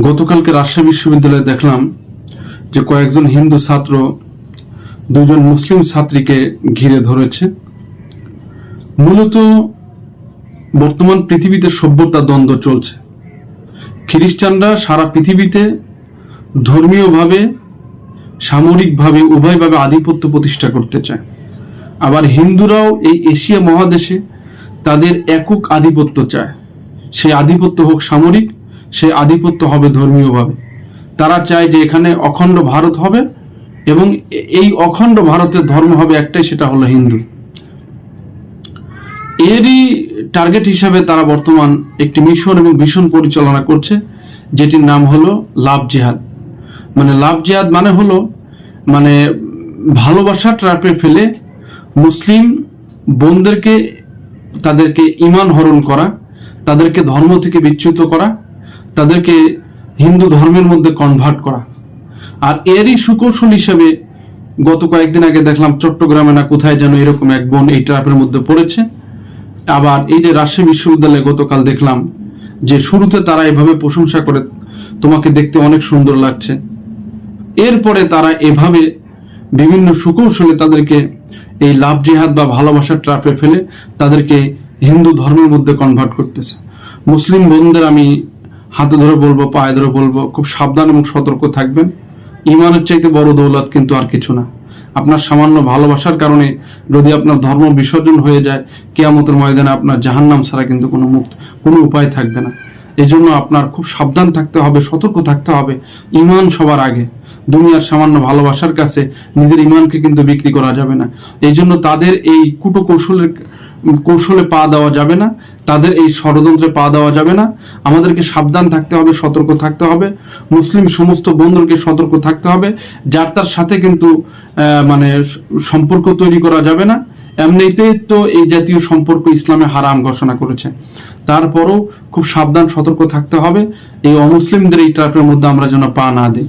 গতকালকে রাজশাহী বিশ্ববিদ্যালয়ে দেখলাম যে কয়েকজন হিন্দু ছাত্র দুজন মুসলিম ছাত্রীকে ঘিরে ধরেছে। মূলত বর্তমান পৃথিবীতে সভ্যতা দ্বন্দ্ব চলছে। খ্রিস্টানরা সারা পৃথিবীতে ধর্মীয়ভাবে, সামরিকভাবে, উভয়ভাবে আধিপত্য প্রতিষ্ঠা করতে চায়। আবার হিন্দুরাও এই এশিয়া মহাদেশে তাদের একক আধিপত্য চায়। সেই আধিপত্য হোক সামরিক, সেই আধিপত্য হবে ধর্মীয়ভাবে। তারা চায় যে এখানে অখণ্ড ভারত হবে এবং এই অখণ্ড ভারতের ধর্ম হবে একটাই, সেটা হলো হিন্দু। এরই টার্গেট হিসাবে তারা বর্তমান একটি মিশন এবং ভিশন পরিচালনা করছে, যেটির নাম হলো লাভ জিহাদ। লাভ জিহাদ হলো ভালোবাসা ট্র্যাপে ফেলে মুসলিম বোনদেরকে, তাদেরকে ঈমান হরণ করা, তাদেরকে ধর্ম থেকে বিচ্যুত করা, তাদেরকে হিন্দু ধর্মের মধ্যে কনভার্ট করা। আর এরই সুকৌশল হিসেবে গত কয়েকদিন আগে দেখলাম চট্টগ্রামে না কোথায় যেন এরকম এক বোন এই ট্র্যাপের মধ্যে পড়েছে। আবার এই যে রাজশাহী বিশ্ববিদ্যালয়ে গতকাল দেখলাম যে শুরুতে তারা এভাবে প্রশংসা করে, তোমাকে দেখতে অনেক সুন্দর লাগছে। এরপরে তারা এভাবে বিভিন্ন সুকৌশলে তাদেরকে এই লাভ জিহাদ বা ভালোবাসার ট্র্যাপে ফেলে তাদেরকে হিন্দু ধর্মের মধ্যে কনভার্ট করতেছে। মুসলিম বোনদের আমি হাতে ধরে বলবো, পায়ে ধরে বলবো, খুব সাবধান এবং সতর্ক থাকবেন। ঈমানের চাইতে বড় দৌলত কিন্তু আর কিছু না। আপনার সামান্য ভালোবাসার কারণে যদি আপনার ধর্ম বিসর্জন হয়ে যায়, কিয়ামতের ময়দানে আপনার জাহান্নাম ছাড়া কিন্তু কোনো উপায় থাকবে না। এই জন্য আপনার খুব সাবধান থাকতে হবে, সতর্ক থাকতে হবে। ঈমান সবার আগে। দুনিয়ার সামান্য ভালোবাসার কাছে নিজের ঈমানকে কিন্তু বিক্রি করা যাবে না। এই জন্য তাদের এই কৌশলে পা দেওয়া যাবে না, তাদের এই ষড়যন্ত্রে পা দেওয়া যাবে না। আমাদেরকে সাবধান থাকতে হবে, সতর্ক থাকতে হবে। মুসলিম সমস্ত বন্ধুকে সতর্ক থাকতে হবে। যার তার সাথে কিন্তু সম্পর্ক তৈরি করা যাবে না। এমনিতেই তো এই জাতীয় সম্পর্ক ইসলামে হারাম ঘোষণা করেছে। তারপরও খুব সাবধান, সতর্ক থাকতে হবে। এই অমুসলিমদের এই ট্র্যাপের মধ্যে আমরা যেন পা না দিই।